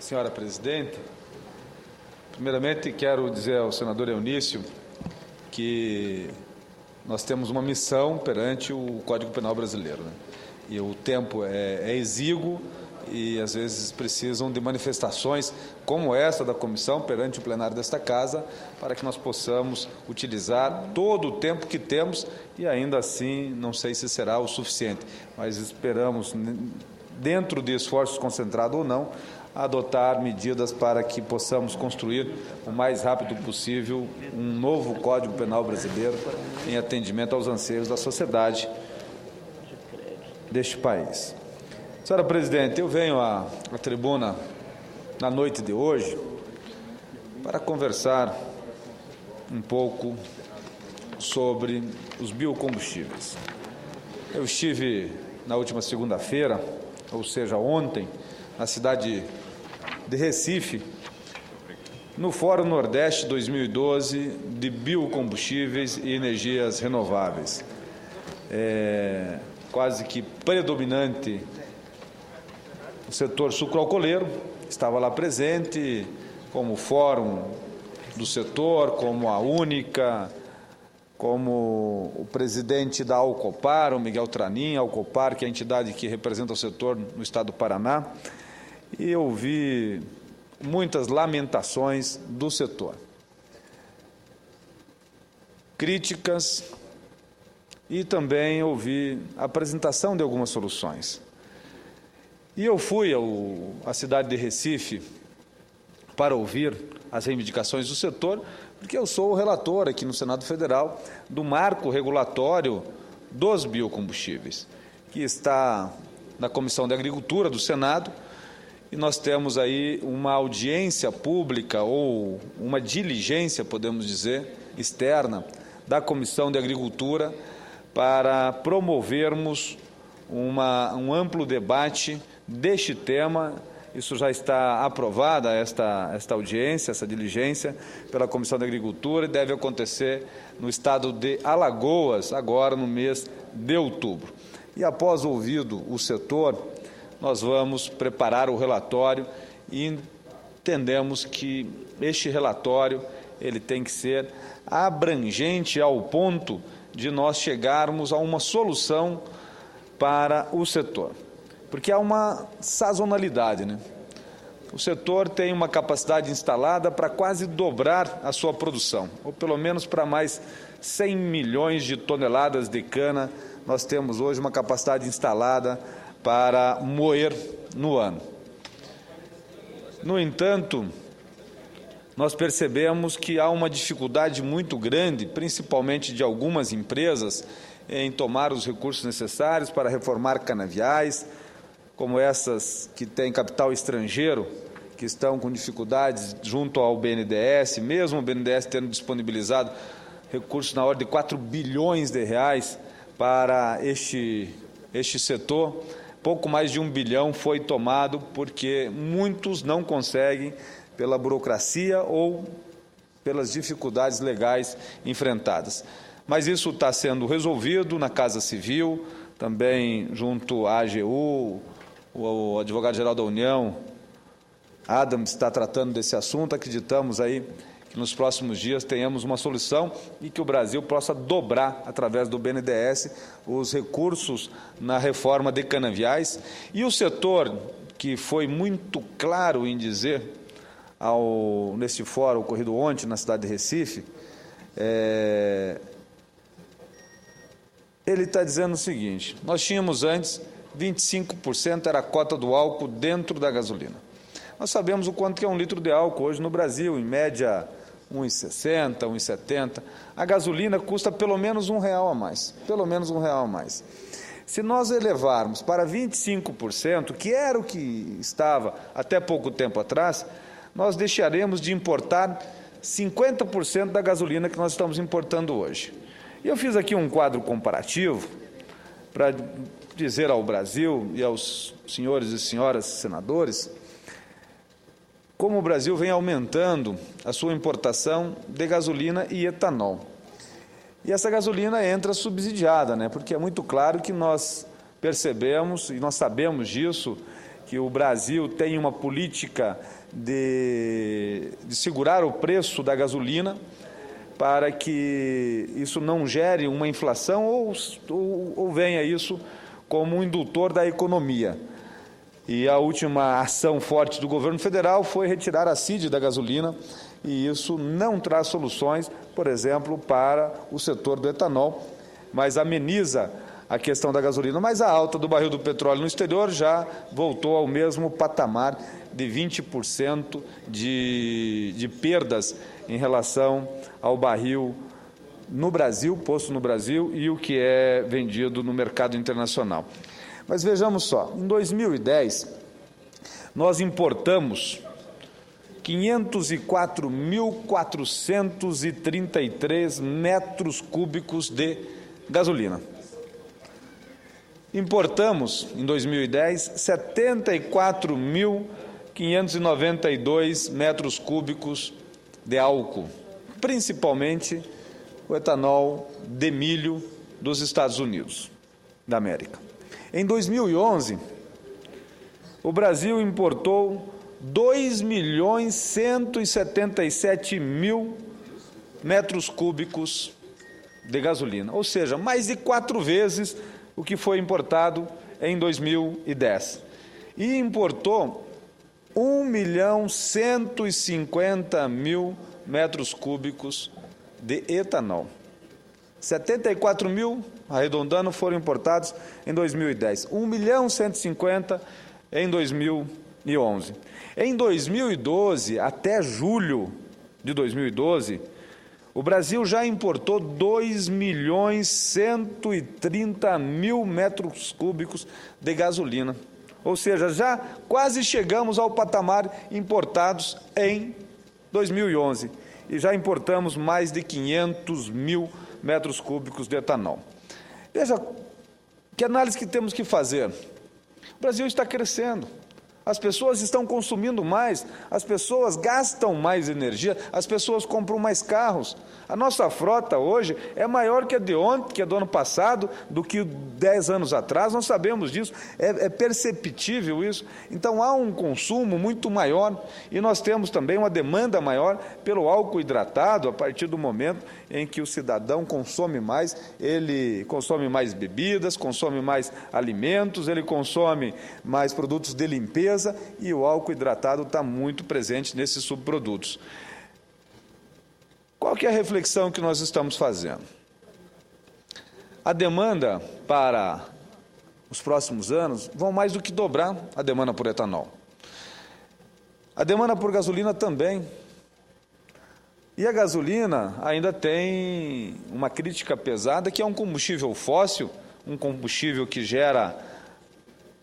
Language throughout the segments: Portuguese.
Senhora Presidente, primeiramente quero dizer ao senador Eunício que nós temos uma missão perante o Código Penal brasileiro, né? E o tempo é exíguo e às vezes precisam de manifestações como essa da comissão perante o plenário desta casa para que nós possamos utilizar todo o tempo que temos e ainda assim não sei se será o suficiente, mas esperamos, dentro de esforços concentrados ou não, adotar medidas para que possamos construir o mais rápido possível um novo Código Penal brasileiro em atendimento aos anseios da sociedade deste país. Senhora Presidente, eu venho à tribuna na noite de hoje para conversar um pouco sobre os biocombustíveis. Eu estive na última segunda-feira, ou seja, ontem, na cidade de Recife, no Fórum Nordeste 2012 de biocombustíveis e energias renováveis. Quase que predominante o setor sucroalcooleiro estava lá presente, como fórum do setor, como a única, como o presidente da Alcopar, o Miguel Tranin, a Alcopar, que é a entidade que representa o setor no estado do Paraná, e eu ouvi muitas lamentações do setor, críticas, e também ouvi a apresentação de algumas soluções. E eu fui à cidade de Recife para ouvir as reivindicações do setor, porque eu sou o relator aqui no Senado Federal do marco regulatório dos biocombustíveis, que está na Comissão de Agricultura do Senado, e nós temos aí uma audiência pública ou uma diligência, podemos dizer, externa da Comissão de Agricultura para promovermos um amplo debate deste tema. Isso já está aprovada, esta audiência, essa diligência, pela Comissão de Agricultura, e deve acontecer no estado de Alagoas, agora no mês de outubro. E após ouvido o setor, nós vamos preparar o relatório e entendemos que este relatório ele tem que ser abrangente ao ponto de nós chegarmos a uma solução para o setor. Porque há uma sazonalidade, né? O setor tem uma capacidade instalada para quase dobrar a sua produção, ou pelo menos para mais 100 milhões de toneladas de cana, nós temos hoje uma capacidade instalada para moer no ano. No entanto, nós percebemos que há uma dificuldade muito grande, principalmente de algumas empresas, em tomar os recursos necessários para reformar canaviais, como essas que têm capital estrangeiro, que estão com dificuldades junto ao BNDES, mesmo o BNDES tendo disponibilizado recursos na ordem de 4 bilhões de reais para este setor, pouco mais de 1 bilhão foi tomado porque muitos não conseguem pela burocracia ou pelas dificuldades legais enfrentadas. Mas isso está sendo resolvido na Casa Civil, também junto à AGU, o advogado-geral da União, Adams, está tratando desse assunto. Acreditamos aí que nos próximos dias tenhamos uma solução e que o Brasil possa dobrar, através do BNDES, os recursos na reforma de canaviais. E o setor, que foi muito claro em dizer, nesse fórum ocorrido ontem na cidade de Recife, ele está dizendo o seguinte: nós tínhamos antes 25% era a cota do álcool dentro da gasolina. Nós sabemos o quanto que é um litro de álcool hoje no Brasil, em média R$ 1,60, R$ 1,70. A gasolina custa pelo menos R$1 a mais, pelo menos R$1 a mais. Se nós elevarmos para 25%, que era o que estava até pouco tempo atrás, nós deixaremos de importar 50% da gasolina que nós estamos importando hoje. E eu fiz aqui um quadro comparativo para dizer ao Brasil e aos senhores e senhoras senadores como o Brasil vem aumentando a sua importação de gasolina e etanol. E essa gasolina entra subsidiada, né? Porque é muito claro que nós percebemos, e nós sabemos disso, que o Brasil tem uma política de segurar o preço da gasolina para que isso não gere uma inflação ou venha isso como um indutor da economia. E a última ação forte do governo federal foi retirar a CID da gasolina, e isso não traz soluções, por exemplo, para o setor do etanol, mas ameniza a questão da gasolina. Mas a alta do barril do petróleo no exterior já voltou ao mesmo patamar de 20% de perdas em relação ao barril no Brasil, posto no Brasil, e o que é vendido no mercado internacional. Mas vejamos só, em 2010, nós importamos 504.433 metros cúbicos de gasolina. Importamos, em 2010, 74.592 metros cúbicos de álcool, principalmente o etanol de milho dos Estados Unidos da América. Em 2011, o Brasil importou 2.177.000 metros cúbicos de gasolina, ou seja, mais de 4 vezes o que foi importado em 2010. E importou 1.150.000 metros cúbicos de etanol. 74.000, arredondando, foram importados em 2010. 1.150.000 em 2011. Em 2012, até julho de 2012, o Brasil já importou 2.130.000 metros cúbicos de gasolina. Ou seja, já quase chegamos ao patamar importados em 2011. E já importamos mais de 500.000 metros cúbicos de etanol. Veja, que análise que temos que fazer? O Brasil está crescendo. As pessoas estão consumindo mais, as pessoas gastam mais energia, as pessoas compram mais carros. A nossa frota hoje é maior que a de ontem, que a do ano passado, do que 10 anos atrás, nós sabemos disso, é perceptível isso. Então há um consumo muito maior e nós temos também uma demanda maior pelo álcool hidratado a partir do momento em que o cidadão consome mais, ele consome mais bebidas, consome mais alimentos, ele consome mais produtos de limpeza, e o álcool hidratado está muito presente nesses subprodutos. Qual que é a reflexão que nós estamos fazendo? A demanda para os próximos anos vão mais do que dobrar a demanda por etanol. A demanda por gasolina também. E a gasolina ainda tem uma crítica pesada, que é um combustível fóssil, um combustível que gera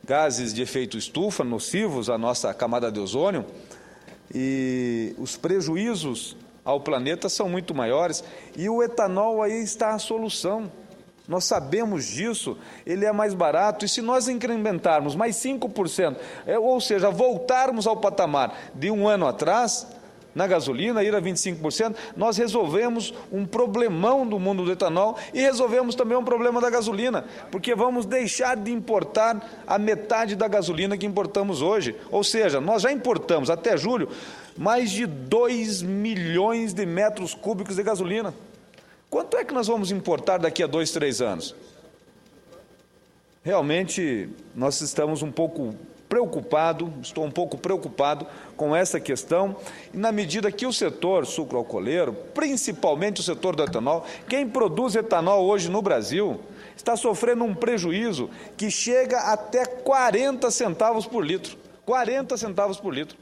gases de efeito estufa, nocivos à nossa camada de ozônio, e os prejuízos ao planeta são muito maiores, e o etanol aí está a solução. Nós sabemos disso, ele é mais barato, e se nós incrementarmos mais 5%, ou seja, voltarmos ao patamar de um ano atrás, na gasolina, ir a 25%, nós resolvemos um problemão do mundo do etanol e resolvemos também um problema da gasolina, porque vamos deixar de importar a metade da gasolina que importamos hoje. Ou seja, nós já importamos até julho mais de 2 milhões de metros cúbicos de gasolina. Quanto é que nós vamos importar daqui a 2, 3 anos? Realmente, nós estamos estou um pouco preocupado com essa questão, e na medida que o setor sucroalcooleiro, principalmente o setor do etanol, quem produz etanol hoje no Brasil, está sofrendo um prejuízo que chega até 40 centavos por litro. 40 centavos por litro.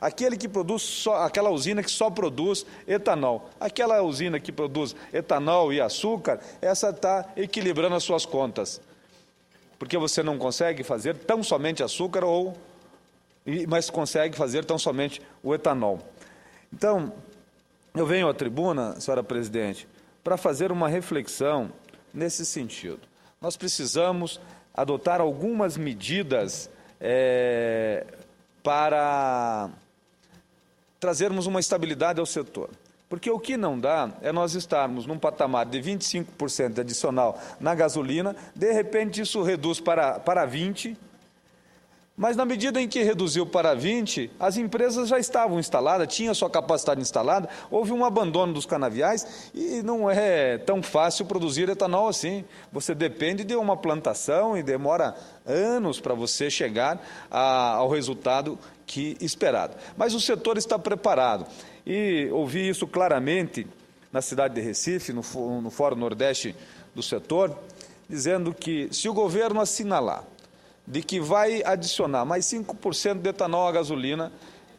Aquele que produz aquela usina que só produz etanol. Aquela usina que produz etanol e açúcar, essa está equilibrando as suas contas. Porque você não consegue fazer tão somente açúcar, mas consegue fazer tão somente o etanol. Então, eu venho à tribuna, senhora presidente, para fazer uma reflexão nesse sentido. Nós precisamos adotar algumas medidas para trazermos uma estabilidade ao setor. Porque o que não dá é nós estarmos num patamar de 25% adicional na gasolina, de repente isso reduz para 20%, Mas, na medida em que reduziu para 20, as empresas já estavam instaladas, tinham sua capacidade instalada, houve um abandono dos canaviais e não é tão fácil produzir etanol assim. Você depende de uma plantação e demora anos para você chegar ao resultado esperado. Mas o setor está preparado. E ouvi isso claramente na cidade de Recife, no Fórum Nordeste do setor, dizendo que se o governo assinalar de que vai adicionar mais 5% de etanol à gasolina,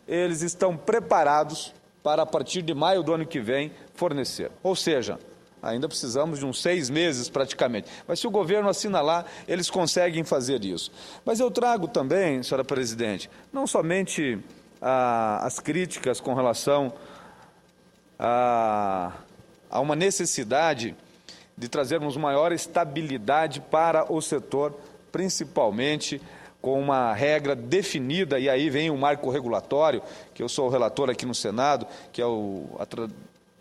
eles estão preparados para, a partir de maio do ano que vem, fornecer. Ou seja, ainda precisamos de uns 6 meses praticamente. Mas se o governo assinalar, eles conseguem fazer isso. Mas eu trago também, senhora presidente, não somente as críticas com relação a uma necessidade de trazermos maior estabilidade para o setor, principalmente com uma regra definida, e aí vem o marco regulatório, que eu sou o relator aqui no Senado, que é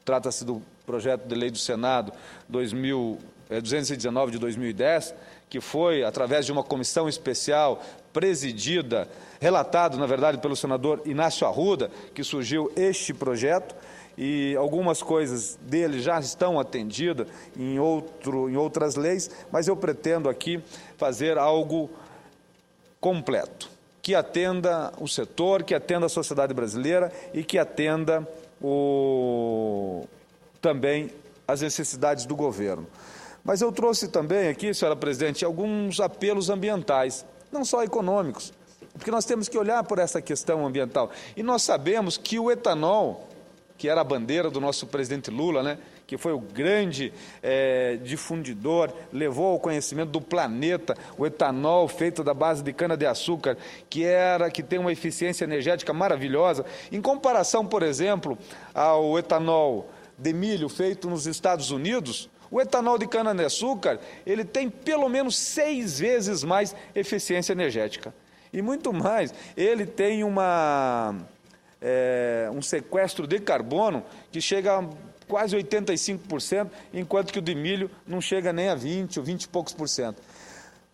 trata-se do projeto de lei do Senado 219 de 2010, que foi, através de uma comissão especial presidida, relatado, na verdade, pelo senador Inácio Arruda, que surgiu este projeto, e algumas coisas dele já estão atendidas em outras leis, mas eu pretendo aqui fazer algo completo, que atenda o setor, que atenda a sociedade brasileira e que atenda também as necessidades do governo. Mas eu trouxe também aqui, senhora presidente, alguns apelos ambientais, não só econômicos, porque nós temos que olhar por essa questão ambiental. E nós sabemos que o etanol, que era a bandeira do nosso presidente Lula, né, que foi o grande difundidor, levou ao conhecimento do planeta o etanol feito da base de cana-de-açúcar, que tem uma eficiência energética maravilhosa, em comparação, por exemplo, ao etanol de milho feito nos Estados Unidos. O etanol de cana-de-açúcar, ele tem pelo menos 6 vezes mais eficiência energética. E muito mais, ele tem um sequestro de carbono que chega a quase 85%, enquanto que o de milho não chega nem a 20% ou 20 e poucos por cento.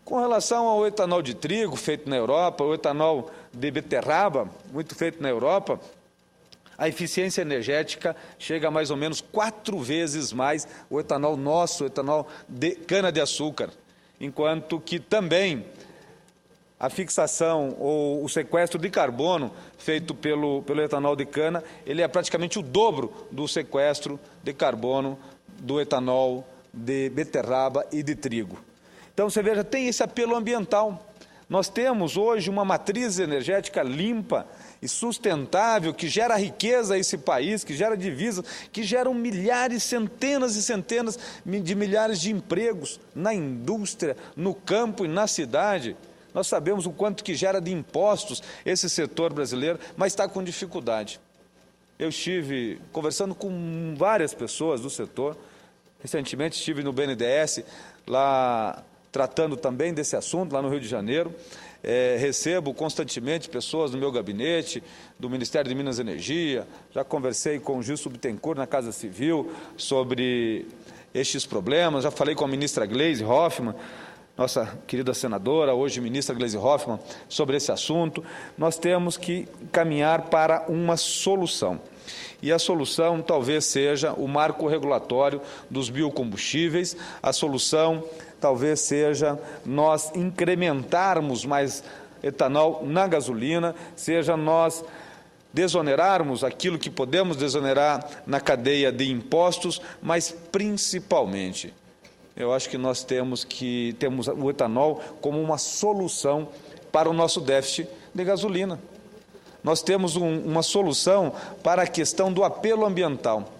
Com relação ao etanol de trigo, feito na Europa, o etanol de beterraba, muito feito na Europa, a eficiência energética chega a mais ou menos 4 vezes mais o etanol nosso, o etanol de cana-de-açúcar, enquanto que também a fixação ou o sequestro de carbono feito pelo etanol de cana, ele é praticamente o dobro do sequestro de carbono do etanol de beterraba e de trigo. Então, você veja, tem esse apelo ambiental. Nós temos hoje uma matriz energética limpa e sustentável, que gera riqueza a esse país, que gera divisas, que geram milhares, centenas e centenas de milhares de empregos na indústria, no campo e na cidade. Nós sabemos o quanto que gera de impostos esse setor brasileiro, mas está com dificuldade. Eu estive conversando com várias pessoas do setor, recentemente estive no BNDES, lá tratando também desse assunto, lá no Rio de Janeiro. Recebo constantemente pessoas do meu gabinete, do Ministério de Minas e Energia, já conversei com o Gilson Bittencourt na Casa Civil sobre estes problemas, já falei com a ministra Gleisi Hoffmann, nossa querida senadora, hoje ministra Gleisi Hoffmann, sobre esse assunto. Nós temos que caminhar para uma solução. E a solução talvez seja o marco regulatório dos biocombustíveis, a solução talvez seja nós incrementarmos mais etanol na gasolina, seja nós desonerarmos aquilo que podemos desonerar na cadeia de impostos, mas principalmente eu acho que nós temos o etanol como uma solução para o nosso déficit de gasolina. Nós temos uma solução para a questão do apelo ambiental.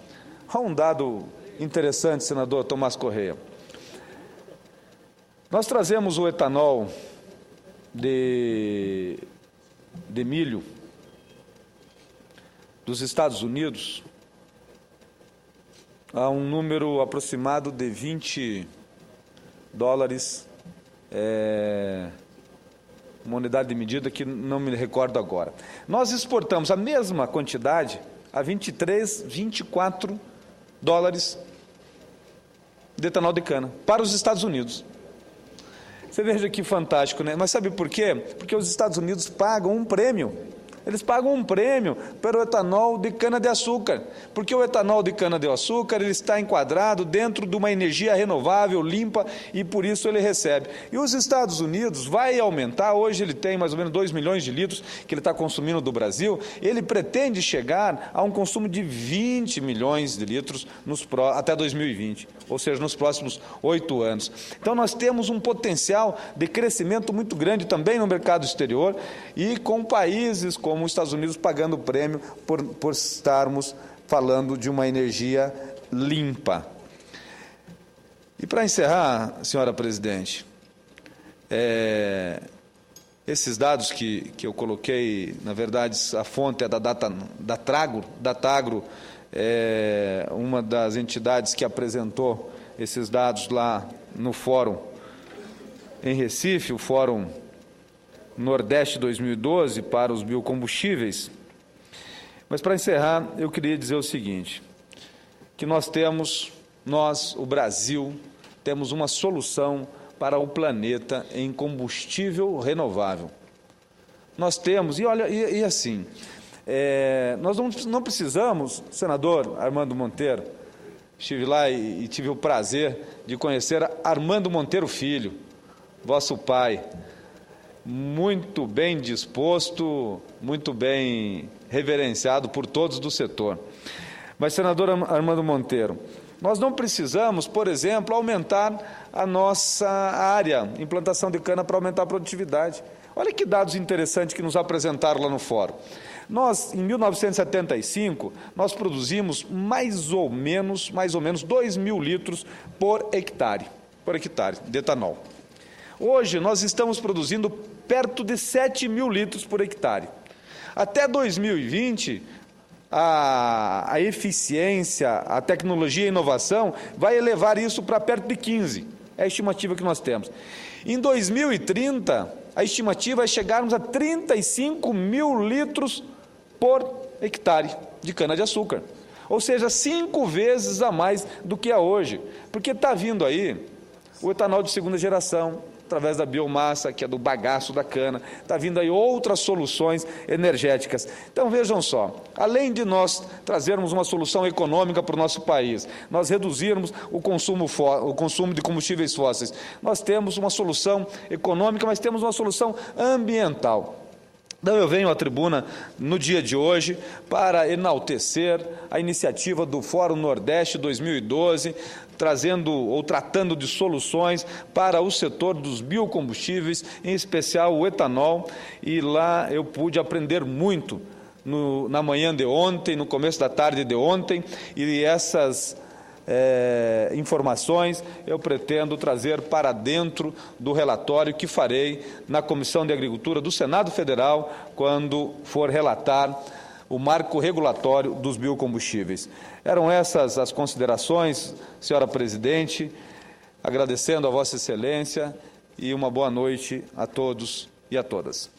Há um dado interessante, senador Tomás Correia. Nós trazemos o etanol de milho dos Estados Unidos a um número aproximado de $20, uma unidade de medida que não me recordo agora. Nós exportamos a mesma quantidade a $23, $24 de etanol de cana para os Estados Unidos. Você veja que fantástico, né? Mas sabe por quê? Porque os Estados Unidos pagam um prêmio. Eles pagam um prêmio pelo etanol de cana-de-açúcar, porque o etanol de cana-de-açúcar ele está enquadrado dentro de uma energia renovável, limpa, e por isso ele recebe. E os Estados Unidos vai aumentar, hoje ele tem mais ou menos 2 milhões de litros que ele está consumindo do Brasil, ele pretende chegar a um consumo de 20 milhões de litros até 2020, ou seja, nos próximos 8 anos. Então nós temos um potencial de crescimento muito grande também no mercado exterior e com países como os Estados Unidos pagando prêmio por estarmos falando de uma energia limpa. E para encerrar, senhora presidente, esses dados que eu coloquei, na verdade, a fonte é da Datagro. Datagro é uma das entidades que apresentou esses dados lá no fórum em Recife, o Fórum Nordeste 2012 para os biocombustíveis. Mas, para encerrar, eu queria dizer o seguinte, que nós, o Brasil, temos uma solução para o planeta em combustível renovável. Nós temos, e olha, e assim, nós não precisamos, senador Armando Monteiro, estive lá e tive o prazer de conhecer Armando Monteiro Filho, vosso pai, muito bem disposto, muito bem reverenciado por todos do setor. Mas, senador Armando Monteiro, nós não precisamos, por exemplo, aumentar a nossa área, implantação de cana para aumentar a produtividade. Olha que dados interessantes que nos apresentaram lá no fórum. Nós, em 1975, nós produzimos mais ou menos 2 mil litros por hectare de etanol. Hoje, nós estamos produzindo perto de 7 mil litros por hectare. Até 2020, a eficiência, a tecnologia e a inovação vai elevar isso para perto de 15. É a estimativa que nós temos. Em 2030, a estimativa é chegarmos a 35 mil litros por hectare de cana-de-açúcar. Ou seja, 5 vezes a mais do que é hoje. Porque está vindo aí o etanol de segunda geração, através da biomassa, que é do bagaço da cana, está vindo aí outras soluções energéticas. Então, vejam só, além de nós trazermos uma solução econômica para o nosso país, nós reduzirmos o consumo de combustíveis fósseis, nós temos uma solução econômica, mas temos uma solução ambiental. Então, eu venho à tribuna no dia de hoje para enaltecer a iniciativa do Fórum Nordeste 2012, tratando de soluções para o setor dos biocombustíveis, em especial o etanol, e lá eu pude aprender muito na manhã de ontem, no começo da tarde de ontem, e essas informações eu pretendo trazer para dentro do relatório que farei na Comissão de Agricultura do Senado Federal, quando for relatar o marco regulatório dos biocombustíveis. Eram essas as considerações, senhora presidente, agradecendo a Vossa Excelência e uma boa noite a todos e a todas.